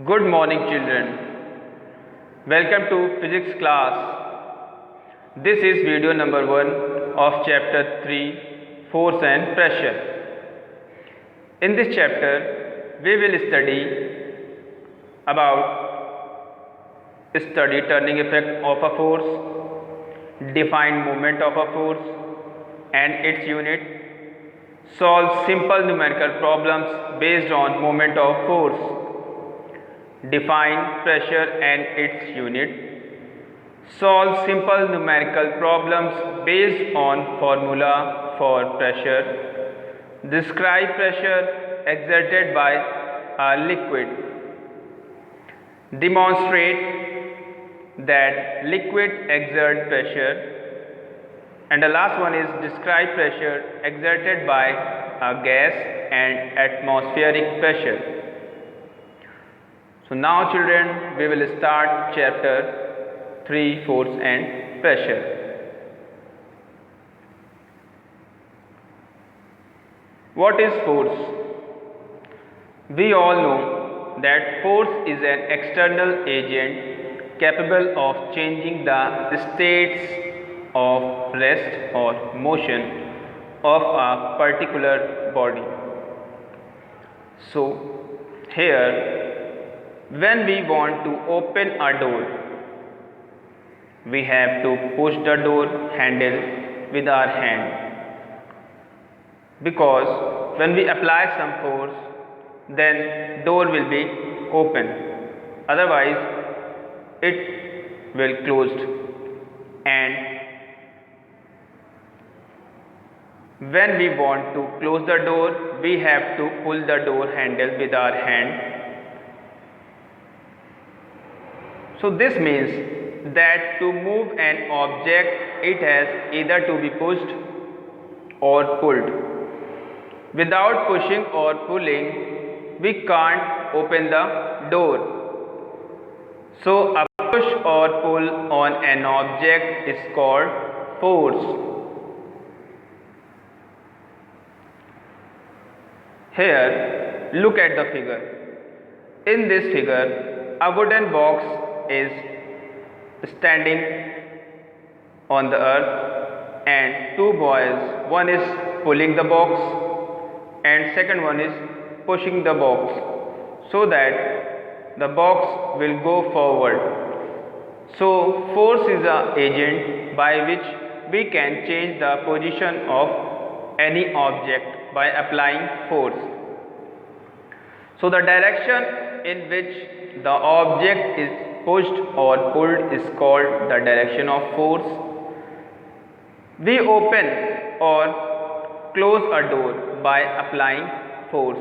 Good morning, children. Welcome to physics class. This is video number 1 of chapter 3, Force and Pressure. In this chapter, we will study turning effect of a force, define moment of a force and its unit, solve simple numerical problems based on moment of force, define pressure and its unit, solve simple numerical problems based on formula for pressure, describe pressure exerted by a liquid, demonstrate that liquid exert pressure, and the last one is describe pressure exerted by a gas and atmospheric pressure. So now, children, we will start chapter 3, Force and Pressure. What is force? We all know that force is an external agent capable of changing the states of rest or motion of a particular body. So, here when we want to open a door, we have to push the door handle with our hand, because when we apply some force, then door will be open, otherwise it will closed. And when we want to close the door, we have to pull the door handle with our hand. So this means that to move an object, it has either to be pushed or pulled. Without pushing or pulling, we can't open the door. So a push or pull on an object is called force. Here, look at the figure. In this figure, a wooden box is standing on the earth and two boys, one is pulling the box and second one is pushing the box, so that the box will go forward. So force is an agent by which we can change the position of any object by applying force. So the direction in which the object is pushed or pulled is called the direction of force. We open or close a door by applying force.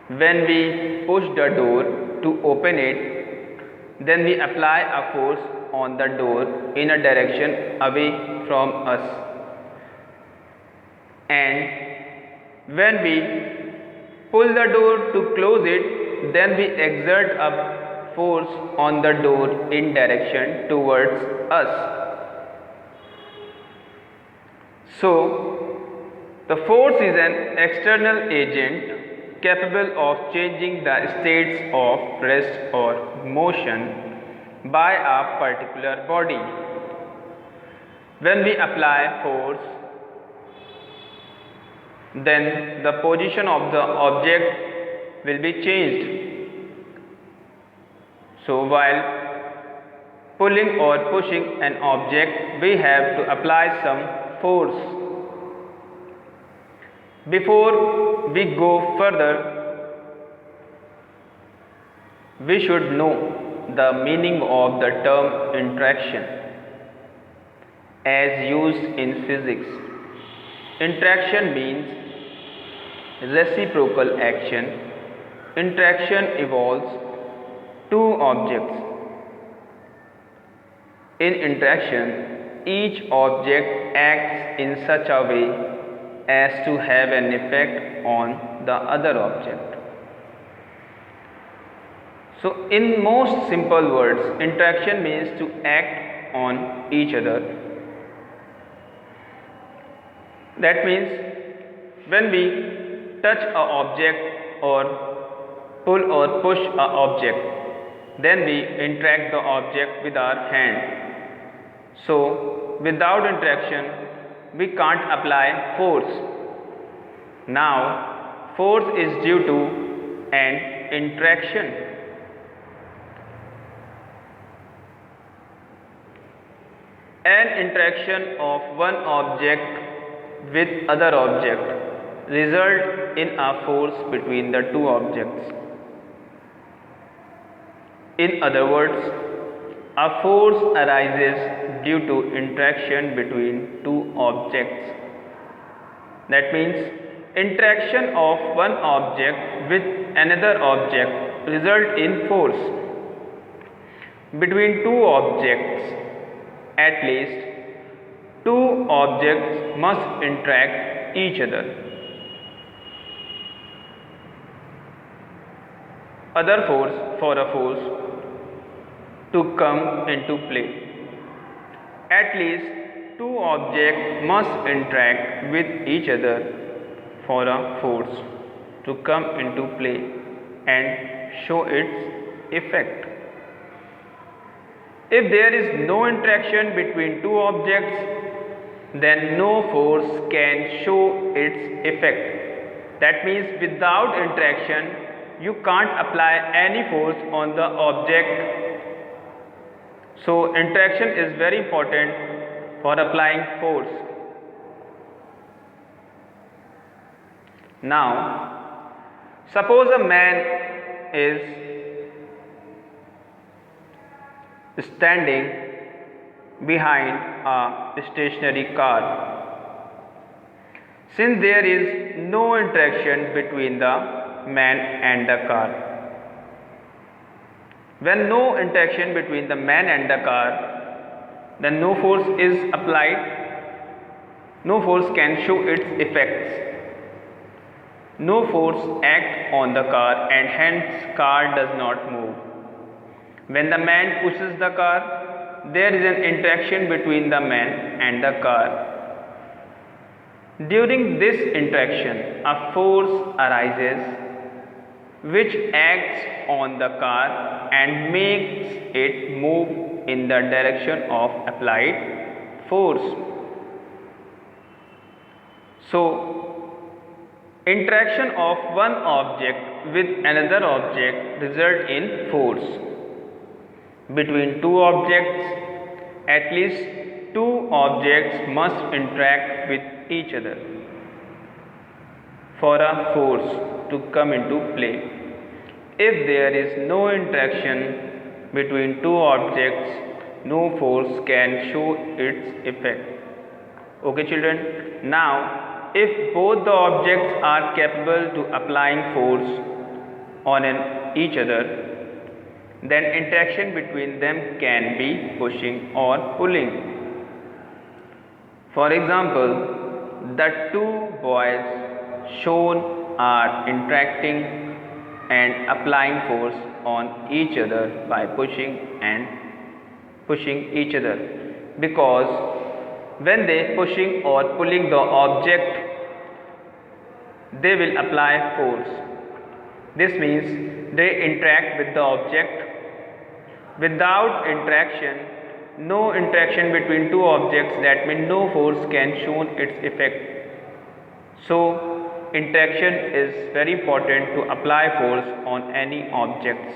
When we push the door to open it, then we apply a force on the door in a direction away from us. And when we pull the door to close it, then we exert a force on the door in direction towards us. So, the force is an external agent capable of changing the states of rest or motion by a particular body. When we apply force, then the position of the object will be changed. So while pulling or pushing an object, we have to apply some force. Before we go further, we should know the meaning of the term interaction as used in physics. Interaction means reciprocal action. Interaction involves two objects. In interaction, each object acts in such a way as to have an effect on the other object. So, in most simple words, interaction means to act on each other. That means when we touch an object or pull or push a object, then we interact the object with our hand. So without interaction we can't apply force. Now force is due to an interaction. An interaction of one object with other object result in a force between the two objects. In other words, a force arises due to interaction between two objects. That means interaction of one object with another object result in force. Between two objects, at least two objects must interact each other. For a force to come into play, at least two objects must interact with each other for a force to come into play and show its effect. If there is no interaction between two objects, then no force can show its effect. That means without interaction you can't apply any force on the object. So interaction is very important for applying force. Now suppose a man is standing behind a stationary car. Since there is no interaction between the man and the car, when no interaction between the man and the car, then no force is applied, no force can show its effects, no force acts on the car and hence car does not move. When the man pushes the car, there is an interaction between the man and the car. During this interaction, a force arises which acts on the car and makes it move in the direction of applied force. So, interaction of one object with another object result in force. Between two objects, at least two objects must interact with each other for a force to come into play. If there is no interaction between two objects, no force can show its effect. Okay children, now if both the objects are capable to applying force on each other, then interaction between them can be pushing or pulling. For example, the two boys shown are interacting and applying force on each other by pushing each other, because when they pushing or pulling the object, they will apply force. This means they interact with the object. Without interaction, no interaction between two objects, that means no force can show its effect. So interaction is very important to apply force on any objects.